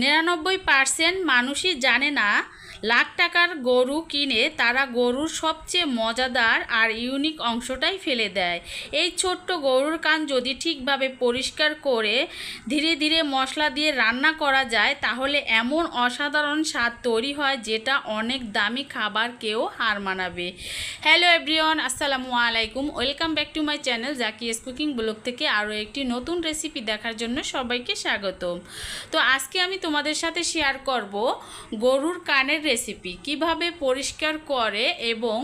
99% মানুষই জানে না লাখ টাকার গরু কিনে তারা গরুর সবচেয়ে মজাদার আর ইউনিক অংশটাই ফেলে দেয়। এই ছোট্ট গরুর কান যদি ঠিকভাবে পরিষ্কার করে ধীরে ধীরে মশলা দিয়ে রান্না করা যায় তাহলে এমন অসাধারণ স্বাদ তৈরি হয় যেটা অনেক দামি খাবারকেও হার মানাবে। হ্যালো এভরিওয়ান, আসসালামু আলাইকুম, welcome back to my channel Zakia's cooking blog থেকে আরও একটি নতুন রেসিপি দেখার জন্য সবাইকে স্বাগতম। তো আজকে আমি তোমাদের সাথে শেয়ার করব গরুর কানের রেসিপি, কিভাবে পরিষ্কার করে এবং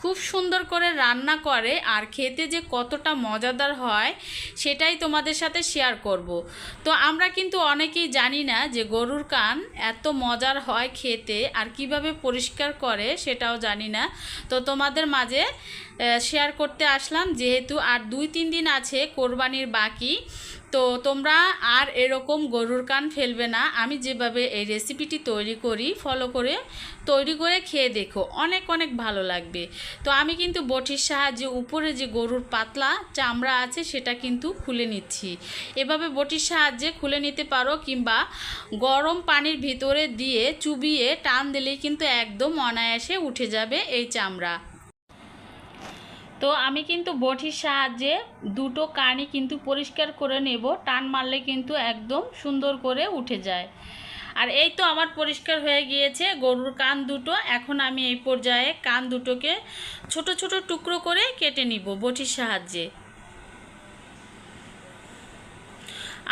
খুব সুন্দর করে রান্না করে আর খেতে যে কতটা মজাদার হয় সেটাই তোমাদের সাথে শেয়ার করব। তো আমরা কিন্তু অনেকেই জানি না যে গরুর কান এত মজার হয় খেতে, আর কিভাবে পরিষ্কার করে সেটাও জানি না। তো তোমাদের মাঝে শেয়ার করতে আসলাম, যেহেতু আর 2-3 দিন আছে কোরবানির বাকি। তো তোমরা আর এরকম গরুর কান ফেলবে না। আমি যেভাবে এই রেসিপিটি তৈরি করি ফলো করে তৈরি করে খেয়ে দেখো, অনেক অনেক ভালো লাগবে। তো আমি কিন্তু বটির সাহায্যে উপরে যে গরুর পাতলা চামড়া আছে সেটা কিন্তু খুলে নিচ্ছি। এভাবে বটির সাহায্যে খুলে নিতে পারো, কিংবা গরম পানির ভিতরে দিয়ে চুবিয়ে টান দিলেই কিন্তু একদম অনায়াসে উঠে যাবে এই চামড়া। তো আমি কিন্তু বটির সাহায্যে দুটো কানই কিন্তু পরিষ্কার করে নেব, টান মারলে কিন্তু একদম সুন্দর করে উঠে যায়। আর এই তো আমার পরিষ্কার হয়ে গিয়েছে গরুর কান দুটো। এখন আমি এই পর্যায়ে কান দুটোকে ছোট ছোট টুকরো করে কেটে নিব বটির সাহায্যে।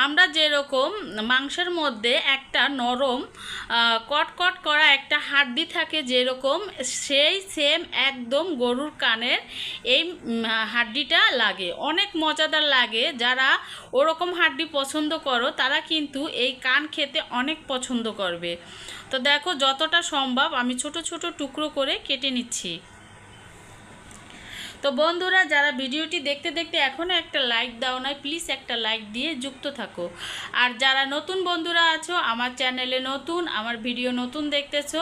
আমরা যেরকম মাংসের মধ্যে একটা নরম কটকট করা একটা হাড্ডি থাকে যেরকম, সেই সেম একদম গরুর কানের এই হাড্ডিটা লাগে, অনেক মজাদার লাগে। যারা ওরকম হাড্ডি পছন্দ করো তারা কিন্তু এই কান খেতে অনেক পছন্দ করবে। তো দেখো, যতটা সম্ভব আমি ছোট ছোট টুকরো করে কেটে নিচ্ছি। তো বন্ধুরা, যারা ভিডিওটি দেখতে দেখতে এখনও একটা লাইক দাও নাই, প্লিজ একটা লাইক দিয়ে যুক্ত থাকো। আর যারা নতুন বন্ধুরা আছো, আমার চ্যানেলে নতুন, আমার ভিডিও নতুন দেখতেছো,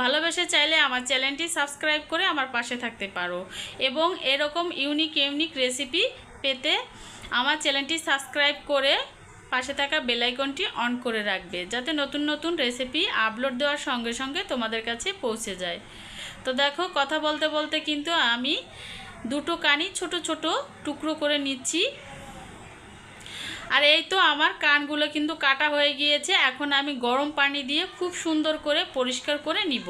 ভালোবেসে চাইলে আমার চ্যানেলটি সাবস্ক্রাইব করে আমার পাশে থাকতে পারো। এবং এরকম ইউনিক রেসিপি পেতে আমার চ্যানেলটি সাবস্ক্রাইব করে পাশে থাকা বেল আইকনটি অন করে রাখবে, যাতে নতুন নতুন রেসিপি আপলোড দেওয়ার সঙ্গে সঙ্গে তোমাদের কাছে পৌঁছে যায়। তো দেখো, কথা বলতে বলতে কিন্তু আমি দুটো কানই ছোট ছোট টুকরো করে নিচ্ছি। আর এই তো আমার কানগুলো কিন্তু কাটা হয়ে গিয়েছে। এখন আমি গরম পানি দিয়ে খুব সুন্দর করে পরিষ্কার করে নিব।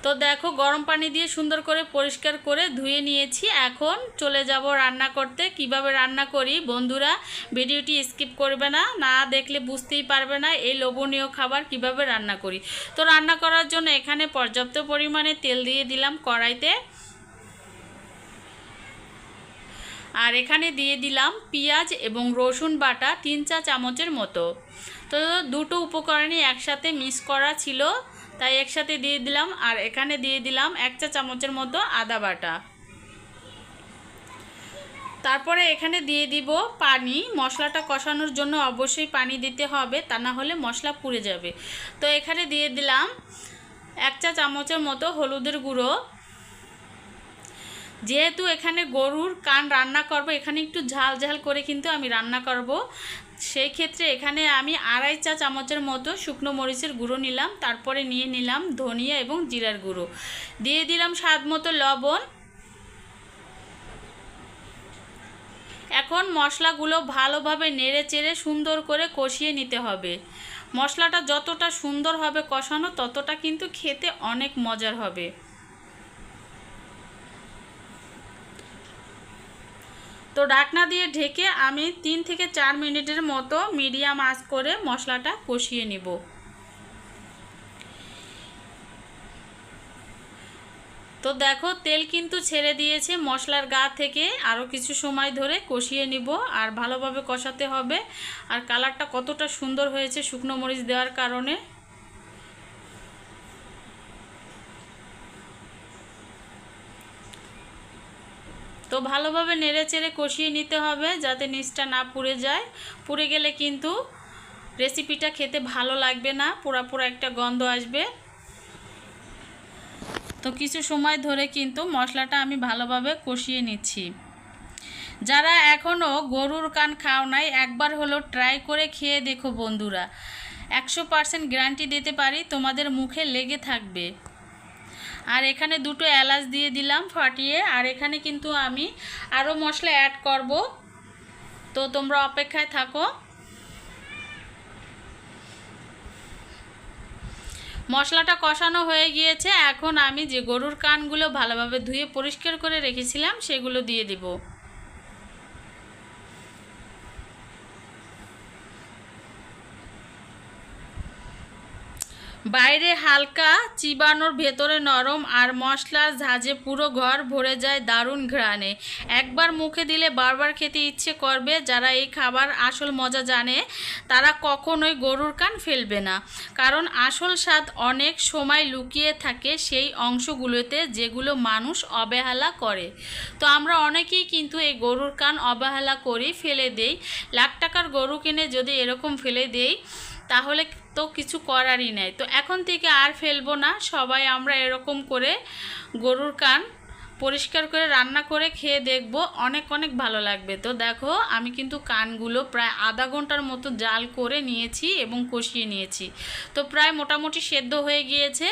তো দেখো, গরম পানি দিয়ে সুন্দর করে পরিষ্কার করে ধুয়ে নিয়েছি। এখন চলে যাব রান্না করতে। কিভাবে রান্না করি বন্ধুরা, ভিডিওটি স্কিপ করবে না, না দেখলে বুঝতেই পারবে না এই লোভনীয় খাবার কিভাবে রান্না করি। তো রান্না করার জন্য এখানে পর্যাপ্ত পরিমাণে তেল দিয়ে দিলাম কড়াইতে। আর এখানে দিয়ে দিলাম পেঁয়াজ এবং রসুন বাটা 3 চা চামচের মতো। তো দুটো উপকরণই একসাথে মিক্স করা ছিল, তাই একসাথে দিয়ে দিলাম। আর এখানে দিয়ে দিলাম 1 চা চামচের মতো আদা বাটা। তারপরে এখানে দিয়ে দিব পানি। মশলাটা কষানোর জন্য অবশ্যই পানি দিতে হবে, তা না হলে মশলা পুড়ে যাবে। তো এখানে দিয়ে দিলাম 1 চা চামচের মতো হলুদের গুঁড়ো। যেহেতু এখানে গরুর কান রান্না করব, এখানে একটু ঝাল ঝাল করে কিন্তু আমি রান্না করব, সেই ক্ষেত্রে এখানে আমি 2.5 চা চামচের মতো শুকনো মরিচের গুঁড়ো নিলাম। তারপরে নিয়ে নিলাম ধনিয়া এবং জিরার গুঁড়ো, দিয়ে দিলাম স্বাদ মতো লবণ। এখন মশলাগুলো ভালোভাবে নেড়ে চেড়ে সুন্দর করে কষিয়ে নিতে হবে। মশলাটা যতটা সুন্দর হবে কষানো, ততটা কিন্তু খেতে অনেক মজার হবে। তো ঢাকনা দিয়ে ঢেকে আমি 3 থেকে 4 মিনিটের মতো মিডিয়াম আঁচ করে মশলাটা কষিয়ে নিব। তো দেখো, তেল কিন্তু ছেড়ে দিয়েছে মশলার গা থেকে। আরও কিছু সময় ধরে কষিয়ে নিব, আর ভালোভাবে কষাতে হবে। আর কালারটা কতটা সুন্দর হয়েছে শুকনো মরিচ দেওয়ার কারণে। তো ভালোভাবে নেড়ে চেড়ে কষিয়ে নিতে হবে, যাতে নিচটা না পুড়ে যায়। পুড়ে গেলে কিন্তু রেসিপিটা খেতে ভালো লাগবে না, পোড়া পোড়া একটা গন্ধ আসবে। তো কিছু সময় ধরে কিন্তু মশলাটা আমি ভালোভাবে কষিয়ে নিচ্ছি। যারা এখনও গরুর কান খাও নাই একবার হলো ট্রাই করে খেয়ে দেখো বন্ধুরা, 100% গ্যারান্টি দিতে পারি তোমাদের মুখে লেগে থাকবে। আর এখানে দুটো এলাচ দিয়ে দিলাম ফাটিয়ে, আর এখানে কিন্তু আমি আরও মশলা অ্যাড করব, তো তোমরা অপেক্ষায় থাকো। মশলাটা কষানো হয়ে গিয়েছে, এখন আমি যে গরুর কানগুলো ভালোভাবে ধুয়ে পরিষ্কার করে রেখেছিলাম সেগুলো দিয়ে দিব। বাইরে হালকা চিবানোর, ভেতরে নরম, আর মশলার ঝাঁঝে পুরো ঘর ভরে যায় দারুণ ঘ্রাণে। একবার মুখে দিলে বারবার খেতে ইচ্ছে করবে। যারা এই খাবার আসল মজা জানে তারা কখনোই গরুর কান ফেলবে না, কারণ আসল স্বাদ অনেক সময় লুকিয়ে থাকে সেই অংশগুলোতে যেগুলো মানুষ অবহেলা করে। তো আমরা অনেকেই কিন্তু এই গরুর কান অবহেলা করি, ফেলে দেই। লাখ টাকার গরু কিনে যদি এরকম ফেলে দেই তাহলে তো কিছু করারই নেই। তো এখন থেকে আর ফেলবো না, সবাই আমরা এরকম করে গরুর কান পরিষ্কার করে রান্না করে খেয়ে দেখব, অনেক অনেক ভালো লাগবে। তো দেখো আমি কিন্তু কানগুলো প্রায় আধা ঘন্টার মতো জাল করে নিয়েছি এবং কষিয়ে নিয়েছি, তো প্রায় মোটামুটি সেদ্ধ হয়ে গিয়েছে।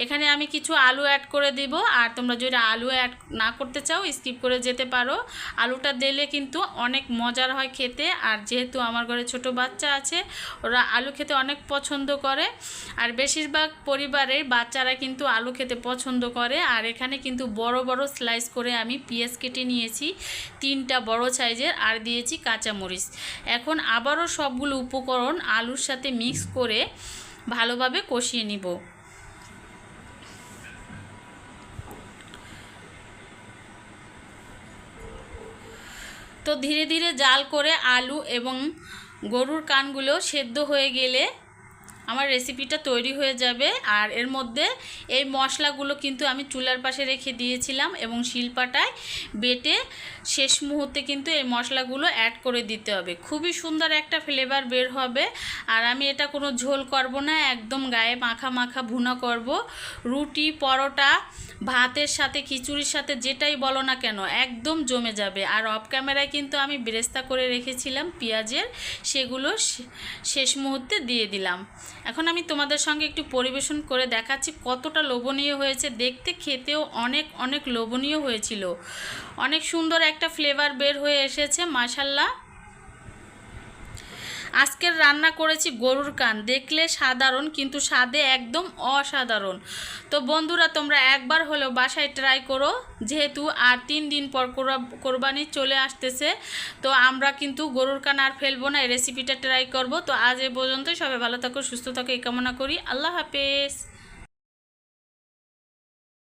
এখানে আমি কিছু আলু অ্যাড করে দিব, আর তোমরা যদি আলু অ্যাড না করতে চাও স্কিপ করে যেতে পারো। আলুটা দিলে কিন্তু অনেক মজার হয় খেতে, আর যেহেতু আমার ঘরে ছোট বাচ্চা আছে ওরা আলু খেতে অনেক পছন্দ করে, আর বেশিরভাগ পরিবারের বাচ্চারা কিন্তু আলু খেতে পছন্দ করে। আর এখানে কিন্তু বড় বড় স্লাইস করে আমি পেঁয়াজ কেটে নিয়েছি 3টা বড় সাইজের, আর দিয়েছি কাঁচামরিচ। এখন আবারও সবগুলো উপকরণ আলুর সাথে মিক্স করে ভালোভাবে কষিয়ে নিব। তো ধীরে ধীরে জাল করে আলু এবং গরুর কানগুলো সেদ্ধ হয়ে গেলে আমার রেসিপিটা তৈরি হয়ে যাবে। আর এর মধ্যে এই মশলাগুলো কিন্তু আমি চুলার পাশে রেখে দিয়েছিলাম এবং শিলপাটায় বেটে শেষ মুহূর্তে কিন্তু এই মশলাগুলো অ্যাড করে দিতে হবে, খুবই সুন্দর একটা ফ্লেভার বের হবে। আর আমি এটা কোনো ঝোল করব না, একদম গায়ে মাখা মাখা ভুনা করব। রুটি, পরোটা, ভাতের সাথে, খিচুড়ির সাথে যেটাই বলো না কেন একদম জমে যাবে। আর অফ ক্যামেরায় কিন্তু আমি বেরেস্তা করে রেখেছিলাম পেঁয়াজের, সেগুলো শেষ মুহূর্তে দিয়ে দিলাম। এখন আমি তোমাদের সঙ্গে একটু পরিবেশন করে দেখাচ্ছি কতটা লোভনীয় হয়েছে দেখতে, খেতেও অনেক অনেক লোভনীয় হয়েছিল, অনেক সুন্দর একটা ফ্লেভার বের হয়ে এসেছে মাশাআল্লাহ। আজকের রান্না করেছি গরুর কান, দেখলে সাধারণ কিন্তু স্বাদে একদম অসাধারণ। তো বন্ধুরা তোমরা একবার হলেও বাসায় ট্রাই করো, যেহেতু আর 3 দিন পর কোরবানি চলে আসতেছে, তো আমরা কিন্তু গরুর কান আর ফেলবো না, এই রেসিপিটা ট্রাই করব। তো আজ এ পর্যন্তই, সবাই ভালো থাকো, সুস্থ থাকো এই কামনা করি। আল্লাহ হাফেজ।